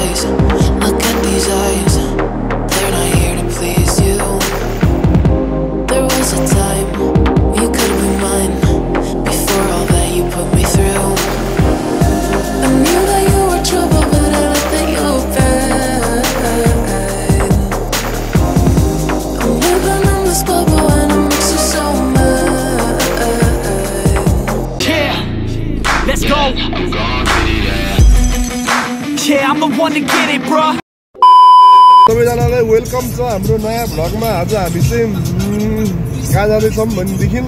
eyes, look at these eyes. They're not here to please you. There was a time you could be mine. Before all that you put me through, I knew that you were trouble, but I let that you were bad. I'm living in this bubble and it makes you so mad. Yeah, let's go. Yeah, I'm the one to get it, bro. सबैजनालाई welcome छ हाम्रो नयाँ भ्लगमा। आज हामी चाहिँ कहाँ जाँदैछौँ भनेदेखि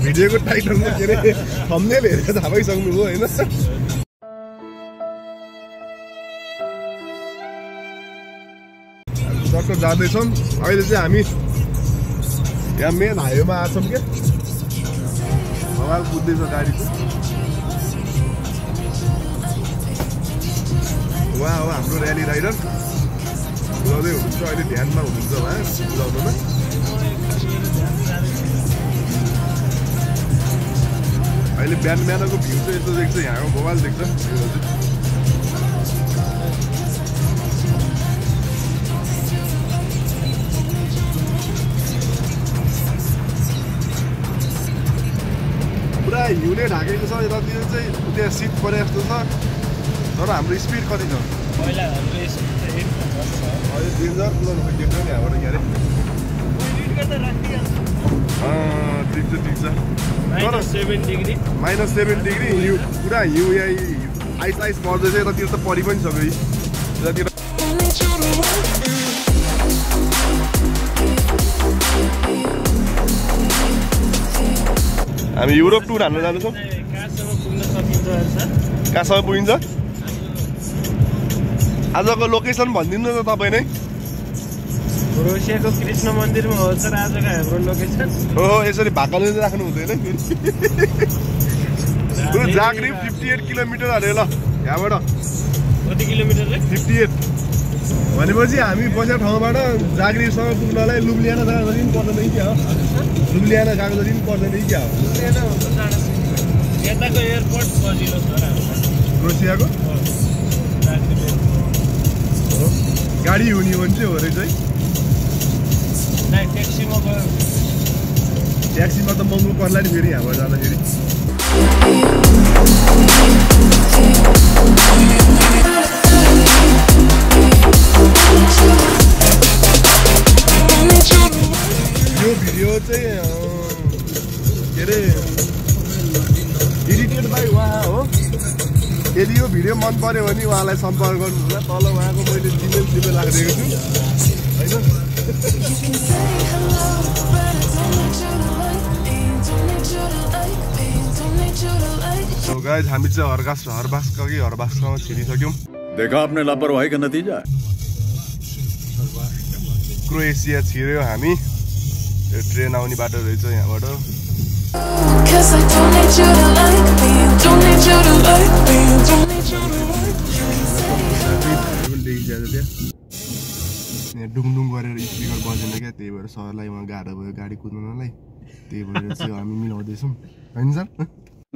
भिडियोको टाइटलमा के अरे थम्बनेल हेरेर थाहा पाइसक्नुभयो होइन। टक्क जाँदैछौँ अहिले चाहिँ हामी यहाँ मेन हाइवेमा आछौँ क्या। भवाल कुद्दैछ गाडी चाहिँ। उहाँ हो हाम्रो र्याली राइडर बुझाउँदै हुनुहुन्छ अहिले ध्यानमा हुनुहुन्छ उहाँ बुझाउनुमा। अहिले बिहान बिहानको भ्यू चाहिँ यस्तो देख्छ, यहाँको मोबाइल देख्छ। पुरा हिउँले ढाकेको छ यतातिर चाहिँ, त्यहाँ सिट परे जस्तो छ। तर हाम्रो स्पिड कति छ अहिले डेन्जर कुदाउनु देख्छ नि यहाँबाट के अरे। ठिक छ -7 डिग्री हिउँ, पुरा हिउँ यहाँ आइस पर्दैछ। यतातिर त परि पनि सक्यो यतातिर। हामी युरोप टुर हान्न जाँदैछौँ। कहाँसम्म पुगिन्छ? आजको लोकेसन भनिदिनु न तपाईँ नै। क्रोएसियाको कृष्ण मन्दिरमा हो सर आजको हाम्रो लोकेसन। हो यसरी भाकाले राख्नु हुँदैन फेरि। जाग्रेब 58 किलोमिटर अरे ल यहाँबाट। कति किलोमिटर रे? 58 भनेपछि हामी बसेको ठाउँबाट जाग्रेबसम्म पुग्नलाई लुब्लियाना जाँदा पनि पर्दैन कि क्या हो? लुब्लियाना गएको जति पनि पर्दैन कि क्या हो? यताको एयरपोर्ट सजिलो छ क्रोएसियाको। गाडी हुने भने चाहिँ हो रहेछ है। ट्याक्सीमा त महँगो पर्ला नि फेरि यहाँबाट जाँदाखेरि। यो भिडियो चाहिँ के अरे एडिटेड बाई उहाँ हो। यदि यो भिडियो मन पर्यो भने उहाँलाई सम्पर्क गर्नुहोला। तल उहाँको मैले जिमेल राखिदिएको छु होइन। गाइस हामी चाहिँ हरबासमा छिरिसक्यौँ। देखा आपने लापरवाही का नतीजा। क्रोएसिया छिर्यो हामी। यो ट्रेन आउने बाटो रहेछ यहाँबाट। यहाँ डुङडुङ गरेर स्पिकर बजेन क्या, त्यही भएर सरलाई उहाँ गाह्रो भयो गाडी कुद्नलाई। त्यही भएर चाहिँ हामी मिलाउँदैछौँ होइन सर।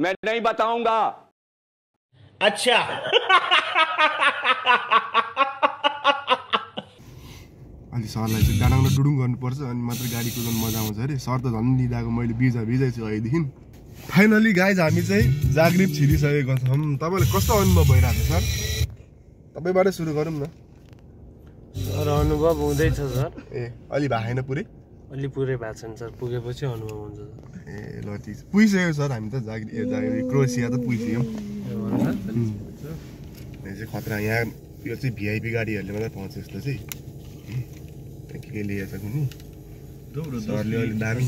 मैं नहीं बताऊंगा। अच्छा अलि सरलाई चाहिँ डाँडाङ्ग डुडुङ गर्नुपर्छ अनि मात्रै गाडी कुदाउनु मजा आउँछ अरे। सर त झन् लिँदाको मैले भिजाइ छु अहिलेदेखि। फाइनली गाइज हामी चाहिँ जाग्रेब छिरिसकेको छौँ। तपाईँलाई कस्तो अनुभव भइरहेको छ सर? तपाईँबाटै सुरु गरौँ न। सर अनुभव हुँदैछ सर। ए अलि भएन पुरै? अलि पुरै भएको छैन सर, पुगेपछि अनुभव हुन्छ। ए ल ठिक छ, पुगिसक्यो सर हामी त क्रोएसिया त पुगिसक्यौँ। यो चाहिँ खतरा। यहाँ यो चाहिँ भिआइपी गाडीहरूले मात्रै पाउँछ यस्तो चाहिँ। के लिएछ कुनै सरले अलिक दामी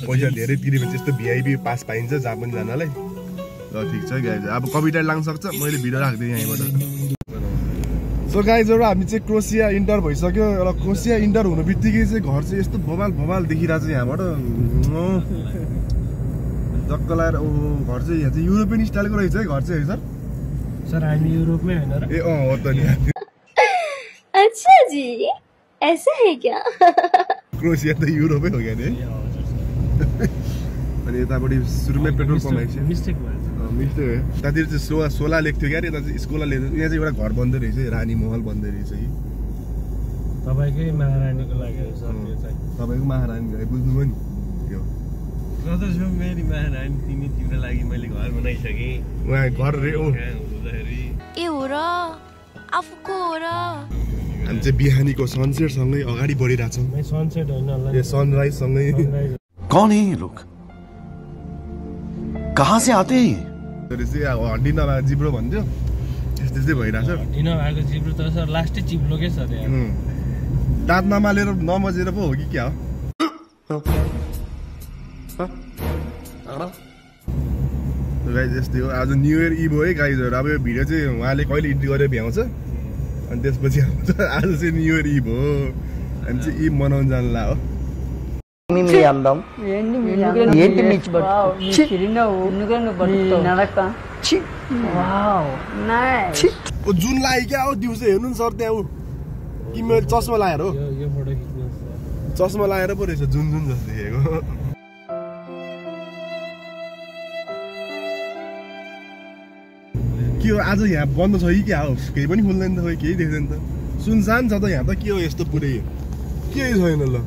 पैसा धेरै तिर्यो भने त्यस्तो भिआइपी पास पाइन्छ जहाँ पनि जानलाई। ल ठिक छ गाइज, अब कविता लाग्न सक्छ। मैले भिडियो राखिदिएँ यहीँबाट। सो गाइजहरू हामी चाहिँ क्रोएसिया इन्टर भइसक्यो। र क्रोएसिया इन्टर हुनु बित्तिकै चाहिँ घर चाहिँ यस्तो बबाल देखिरहेको छ यहाँबाट। जक्क लगाएर ओ घर चाहिँ यहाँ चाहिँ युरोपियन स्टाइलको रहेछ है घर चाहिँ है सर। सर हामी युरोपमै होइन र? ए हो त नि। अच्छा जी ऐसा है क्या? क्रोएसिया त युरोपै हो क्या नि। अनि यतापट्टि सुरुमै पेट्रोल पम्प आइछ मिस्टेक भयो मिस्टेक हो त्यतातिर चाहिँ सोला लेख्थ्यो क्या यता चाहिँ स्कोला लेख्थ्यो यहाँ चाहिँ एउटा घर बन्दै रहेछ रानी महल बन्दै रहेछ कि तपाईकै महारानीको लागि हो सर यो चाहिँ तपाईँको महारानी घर बुझ्नुभयो नि त्यो कता छौ मेरी महारानी तिम्रो लागि मैले घर बनाइसकेँ उहाँ घर रे हुँदाखेरि ए हो र आफूको हो र हामी चाहिँ बिहानीको सनसेटसँगै अगाडि बढिरहेछौँ सनसेट होइन यो सनराइजसँगै कौन है ये लोग कहाँ से आते हैं हड्डी नभएको जिब्रो भन्थ्यो त्यस्तै चाहिँ भइरहेछ ढिनो भएको जिब्रो त सर लास्टै चिप्लो के सर दाँत नमालेर नमजेर पो हो कि क्या हो गाइज यस्तै हो आज न्यू इयर इभ हो है गाइजहरू अब यो भिडियो चाहिँ उहाँले कहिले एडिट गरेर भ्याउँछ अनि त्यसपछि आउँछ आज चाहिँ न्यू इयर इभ हो हामी चाहिँ इभ मनाउन जानला हो जुन लाग्यो क्या हो दिउँसो हेर्नु नि सर त्यहाँ कि मैले चस्मा लगाएर हो यो फोटो खिच्नु चस्मा लगाएर पो रहेछ जुन जुन जस्तो देखेको के हो आज यहाँ बन्द छ कि क्या हो केही पनि खुल्दैन त खोइ केही देख्दैन त सुनसान छ त यहाँ त के हो यस्तो पुरै केही छैन ल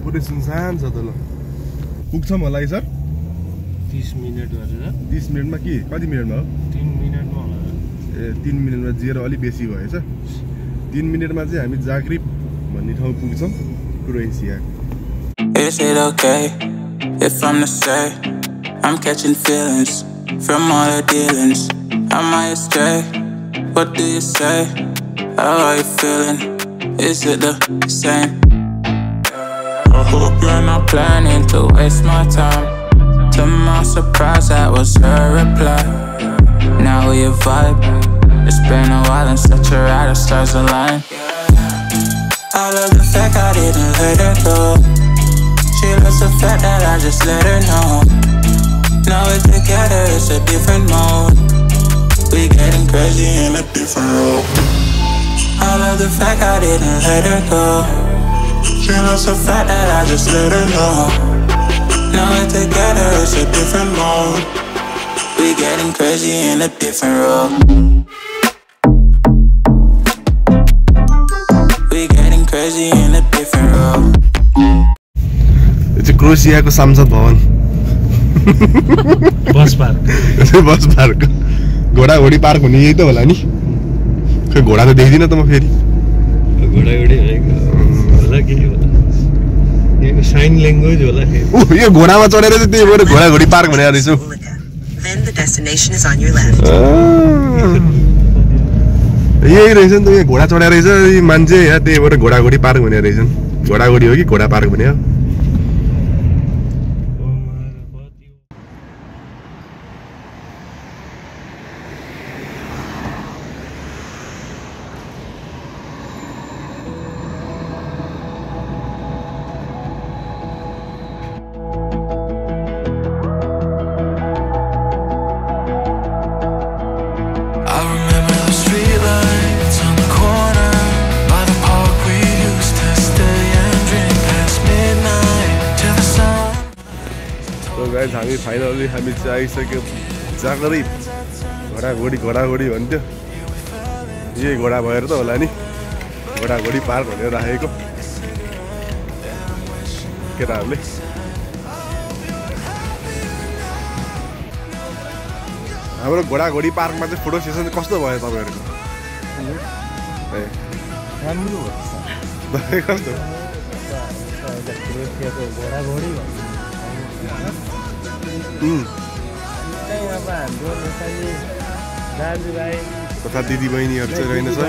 पुरै सुनसान छ त ल पुग्छौँ होला है सर 30 मिनेट गरेर 30 मिनटमा के कति मिनटमा हो 3 मिनेटमा होला ए 3 मिनटमा 0 अलि बेसी भएछ 3 मिनटमा चाहिँ हामी जाग्रिब भन्ने ठाउँ पुग्छौँ Croatia Is it okay if I'm to say I'm catching feelings from all the dealings? Am I astray? What do you say? How are you feeling? Is it the same? I hope you're not planning to waste my time. To my surprise, that was her reply. Now we vibe. It's been a while and such a ride, the stars align. I love the fact I didn't let her go. She loves the fact that I just let her know. Now we're together, it's a different mode. We getting crazy in a different role. I love the fact I didn't let her go. She loves the fact that I just let her know. Now we're together, it's a different mode. We getting crazy in a different role. We getting crazy in a different role. यो चाहिँ क्रोएसियाको संसद भवन bus park bus park घोडाघोडी park हुने यही त होला नि खै घोडा त देख्दिनँ त म फेरि घोडाघोडी होला के होला यो साइन ल्याङ्ग्वेज होला के यो घोडामा चढेर चाहिँ त्यही भएर घोडाघोडी पार्क भनेर रहेछु यही रहेछ नि त यहाँ घोडा चढेर रहेछ मान्छे यहाँ त्यही भएर घोडाघोडी पार्क भनेर रहेछन् घोडाघोडी हो कि घोडा पार्क भने हामी फाइनली हामी चाहिँ आइसक्यो जाग्रिब घोडाघोडी भन्थ्यो यही घोडा भएर त होला नि घोडाघोडी पार्क भनेर राखेको केटाहरूले हाम्रो घोडाघोडी पार्कमा चाहिँ फोटो सेसन कस्तो भयो तपाईँहरूको राम्रो कस्तो घोडाघोडी दाजुभाइ तथा दिदी बहिनीहरू चाहिँ रहेनछ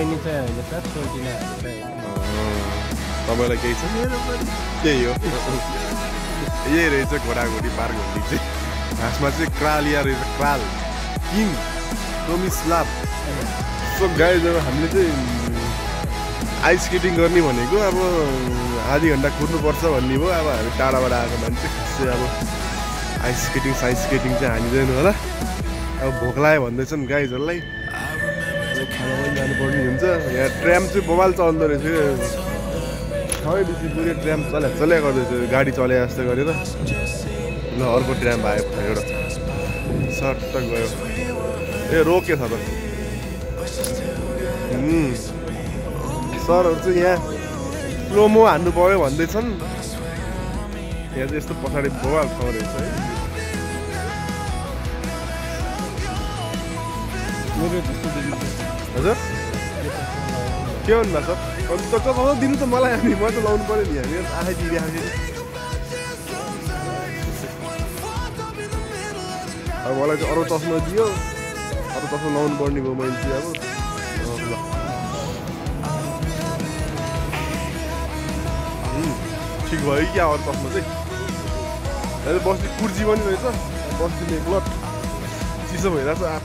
तपाईँलाई केही छ त्यही हो यही रहेछ घोडाघोडी पार्क भन्ने चाहिँ खासमा चाहिँ क्रालिया रहेछ क्राल किङ टोमिस्लाभ सो गाइज अब हामीले चाहिँ आइस स्केटिङ गर्ने भनेको अब आधी घन्टा कुद्नुपर्छ भन्ने भयो अब हामी टाढाबाट आएको मान्छे खासै अब आइस स्केटिङ साइज स्केटिङ चाहिँ हानिँदैन होला अब भोक लाग्यो भन्दैछन् गाइजहरूलाई खाना पनि जानुपर्ने हुन्छ यहाँ ट्राम चाहिँ बबाल चल्दो रहेछ समयपछि पुरै ट्राम चल्या गर्दैछ गाडी चले जस्तो गरेर ल अर्को ट्राम आयो एउटा सर्ट गयो ए रोके छ त सरहरू चाहिँ यहाँ स्लोमो हान्नु पर्यो भन्दैछन् यहाँ चाहिँ यस्तो पछाडि बवाल ठाउँ रहेछ है हजुर के भन्नुभएको छ चलाउनु दिनु त मलाई अनि म त लाउनु पऱ्यो नि हामी आफै दिइरहेको अब मलाई चाहिँ अरू चस्मा दियो अरू चस्मा लाउनु पर्ने भयो मैले चाहिँ अब ल ठिक भयो क्या अरू चस्मा चाहिँ अहिले बस्ती कुर्ची पनि रहेछ बस्तीले एकलट चिसो भइरहेको छ आठ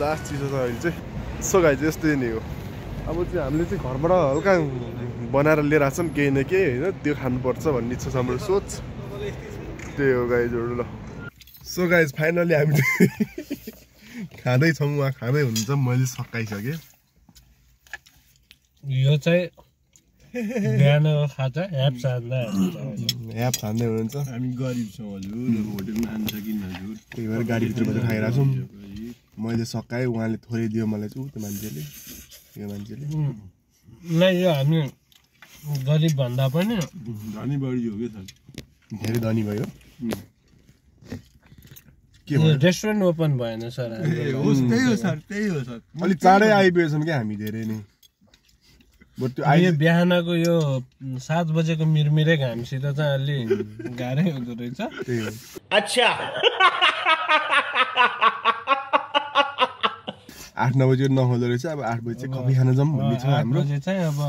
लास्ट चिसो छ अहिले चाहिँ सो गाई चाहिँ यस्तै नै हो अब चाहिँ हामीले चाहिँ घरबाट हल्का बनाएर लिएर आएको छौँ केही न केही होइन त्यो खानुपर्छ भन्ने छ हाम्रो सोच त्यही हो गाइजहरू ल सो गाइज फाइनली हामी खाँदैछौँ उहाँ खाँदै हुनुहुन्छ मैले सकाइसकेँ यो चाहिँ बिहानको खाजा ह्याप खाँदै हुनुहुन्छ हामी गरिब छौँ हजुर होटेलमा खान सकिन्न हजुर त्यही भएर गाडीभित्र बसेर खाइरहेको छौँ मैले सकाएँ उहाँले थोरै दियो मलाई चाहिँ त्यो मान्छेले नै यो हामी गरिब भन्दा पनि धनी बढी हो कि धेरै धनी भयो के रेस्टुरेन्ट ओपन भएन सर त्यही हो सर अलिक चाँडै आइपुगेछौँ क्या हामी धेरै नै यो बिहानको यो 7 बजेको मिरमिरे घामसित चाहिँ अलि गाह्रै हुँदो रहेछ अच्छा 8-9 बजे नहुँदो रहेछ अब 8 बजे चाहिँ कफी खान जाउँ भन्ने छ हाम्रो चाहिँ अब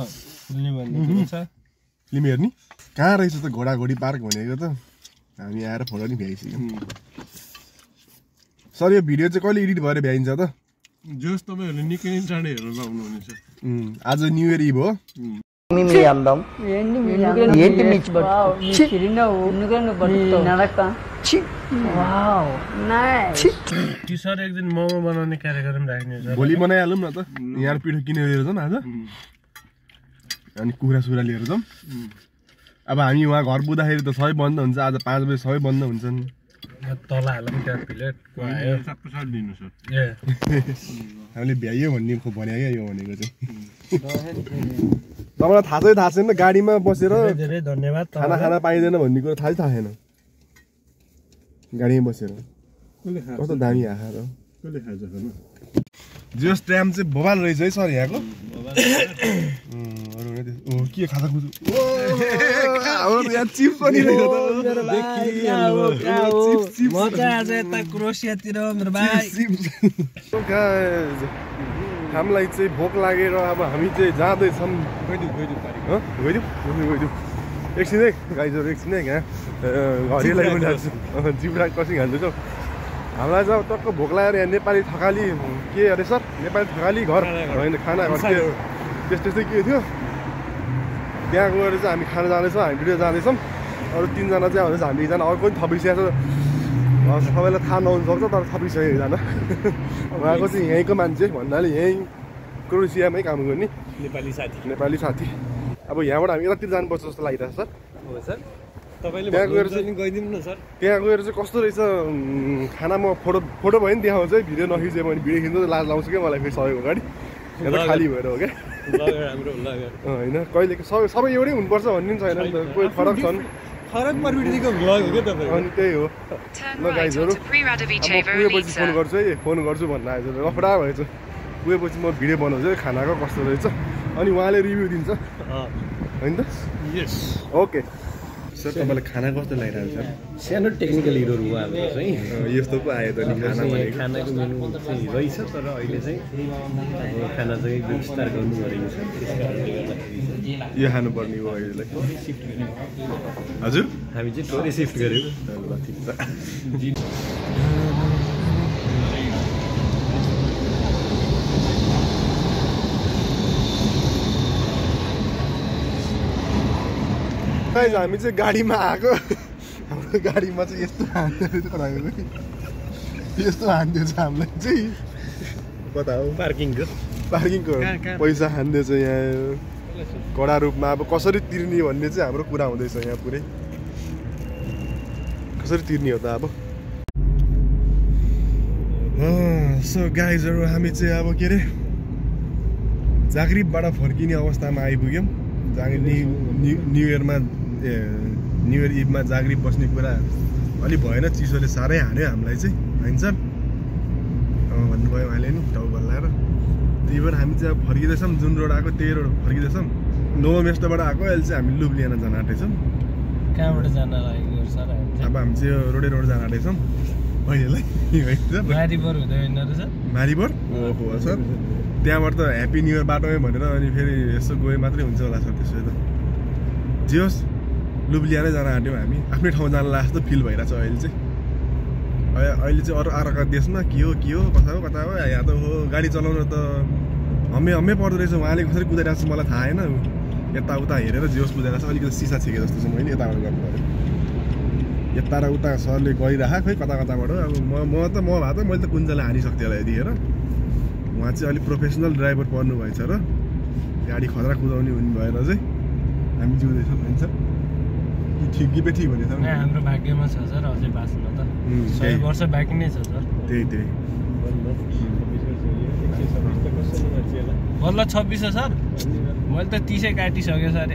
खुल्ने भन्ने छ फिल्म हेर्ने कहाँ रहेछ त घोडाघोडी पार्क भनेको त हामी आएर फोटो नि भ्याइसक्यौँ सर यो भिडियो चाहिँ कहिले एडिट भएर भ्याइन्छ त जोस् तपाईँहरूले निकै नै चाँडै हेर्न पाउनुहुनेछ आज न्यू इयर इभ हो सर एक दिन मोमो बनाउने कार्यक्रम राख्ने भोलि बनाइहालौँ न त यहाँ पिठो किनेर लिएर जाउँ आज अनि कुखुरा सुखुरा लिएर जाउँ अब हामी उहाँ घर पुग्दाखेरि त सबै बन्द हुन्छ आज 5 बजे सबै बन्द हुन्छन् तल हालौँ त्यहाँ प्लेटको आयो दिनु सर ए हामीले भ्याइयो भन्ने भन्यो क्या यो भनेको चाहिँ तपाईँलाई थाहा छैन गाडीमा बसेर धेरै धन्यवाद खाना पाइँदैन भन्ने कुरो थाहा छैन गाडीमा बसेर कस्तो दामी आखा र जस ट्राम चाहिँ बबाल रहेछ है सर यहाँको के खाजा खुजु चिप्स पनि हामीलाई चाहिँ भोक लागेर अब हामी चाहिँ जाँदैछौँ गइदिउँ एकछिन है गाइजहरू एकछिन है यहाँ घरिलाई पनि हाल्छु जिब्रा कसिङ हाल्दैछौँ हामीलाई चाहिँ टक्क भोक लागेर यहाँ नेपाली थकाली के अरे सर नेपाली थकाली घर होइन खाना घर त्यस्तै के थियो त्यहाँ गएर चाहिँ हामी खाना जाँदैछौँ हामी भिडियो जाँदैछौँ अरू 3 जना चाहिँ आउँदैछ हामी एकजना अर्को पनि थपिसकेको छ सबैलाई थाहा नहुनसक्छ तर थपिसक्यो एकजना उहाँको चाहिँ यहीँको मान्छे भन्नाले यहीँ क्रोएसियामै काम गर्ने नेपाली साथी अब यहाँबाट हामी यतातिर जानुपर्छ जस्तो लागिरहेको छ सर त्यहाँ गएर चाहिँ गइदिनु न सर त्यहाँ गएर चाहिँ कस्तो रहेछ खाना म फोटो भयो नि देखाउँछ है भिडियो नखिच्यो भने भिडियो खिच्नु लाज लाउँछु क्या मलाई फेरि सबैको गाडी यहाँ खाली भएर हो क्या होइन कहिले सबै एउटै हुनुपर्छ भन्ने पनि छैन नि त कोही फरक छन् अनि त्यही हो ल गाइजहरू पुगेपछि फोन गर्छु है फोन गर्छु भन्नु आएछ लफडा भएछ पुगेपछि म भिडियो बनाउँछु है खानाको कस्तो रहेछ अनि उहाँले रिभ्यू दिन्छ होइन त ओके सर तपाईँलाई खाना कस्तो लागिरहेको छ सानो टेक्निकल इरोर हो हाम्रो चाहिँ यस्तो पो आयो त नि खाना भनेको खानाको मेनु चाहिँ रहेछ तर अहिले चाहिँ खाना चाहिँ विस्तार गर्नु परेको छ त्यस कारणले गर्दाखेरि यो खानुपर्ने हो अहिले हजुर हामी चाहिँ थोरै सिफ्ट गऱ्यौँ ल ठिक छ हामी चाहिँ गाडीमा आएको हाम्रो गाडीमा चाहिँ यस्तो हान्दैछ हामीलाई चाहिँ कता हो पार्किङको पैसा हान्दैछ यहाँ कडा रूपमा अब कसरी तिर्ने भन्ने चाहिँ हाम्रो कुरा हुँदैछ यहाँ पुरै कसरी तिर्ने हो त अब सो गाइजहरु हामी चाहिँ अब के रे जागरिबबाट फर्किने अवस्थामा आइपुग्यौं न्यू इयरमा न्यू इयर इभमा जागरिब बस्ने कुरा अलि भएन चिसोले साह्रै हान्यो हामीलाई चाहिँ हैन सर भन्नुभयो उहाँले नि टाउ बल्लाएर त्यही भएर हामी चाहिँ अब फर्किँदैछौँ जुन रोड आएको त्यही रोड फर्किँदैछौँ नोभो मेस्टोबाट आएको अहिले चाहिँ हामी लुब्लियाना जान आँटेछौँ कहाँबाट जान लागेको सर अब हामी चाहिँ रोडै रोड जान आँटेछौँ अहिले मारिबर हुँदै होइन रहेछ मारिबर ओहो सर त्यहाँबाट त ह्याप्पी न्यू इयर बाटोमै भनेर अनि फेरि यसो गए मात्रै हुन्छ होला सर त्यसो त जे होस् लुब्लियानै जान आँट्यौँ हामी आफ्नै ठाउँ जान लाग्छ जस्तो फिल भइरहेछ अहिले चाहिँ अहिले चाहिँ अरू अर्का देशमा के हो कता हो यहाँ त हो गाडी चलाउनु त हम्मे पर्दो रहेछ उहाँले कसरी कुदाइरहेको छ मलाई थाहा होइन यताउता हेरेर जे होस् कुदाइरहेको छ अलिकति सिसा छिके जस्तो छ मैले यताबाट गर्नु पऱ्यो यता र उता सरले गरिराख खै कताबाट अब म भए त मैले त कुञ्जलाई हानिसक्थेँ होला यतिखेर उहाँ चाहिँ अलिक प्रोफेसनल ड्राइभर पर्नु भएछ र गाडी खतरा कुदाउने हुने भएर चाहिँ हामी जिउँदैछौँ भन्छ ठिक कि ठिक भने सर हाम्रो भाग्यमा छ सर अझै बाँच्न त 100 वर्ष बाँकी नै छ सर त्यही बल्ल 26 हो सर मैले त 30 काटिसकेँ सर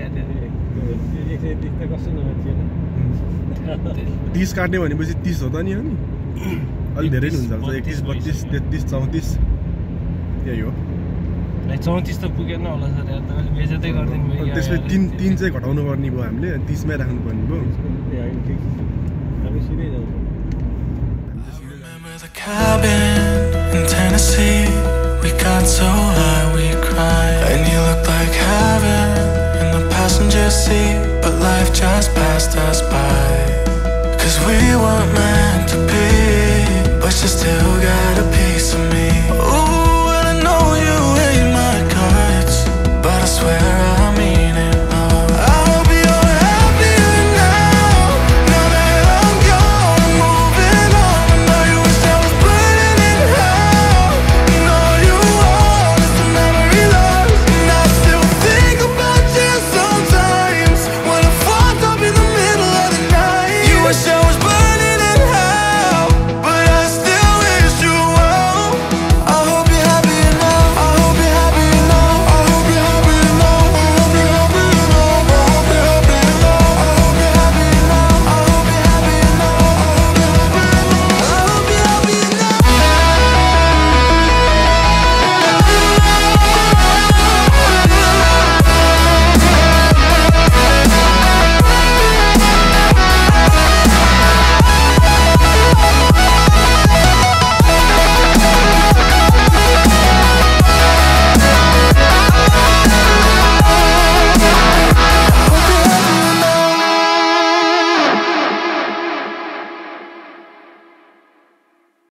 30 काट्ने भनेपछि 30 हो त नि अलि धेरै नै हुन्छ 31 32 33 34 यही हो 34 त पुगेन होला सर यार तपाईले बेइज्जतै गर्दिनु भयो त्यसले 3 चाहिँ घटाउनु पर्ने भयो हामीले 30 मै राख्नु पर्ने भयो हामी सिधै जान्छौँ Cabin in Tennessee, we got so high we cried, and you looked like heaven in the passenger seat, but life just passed us by, 'cause we weren't meant to be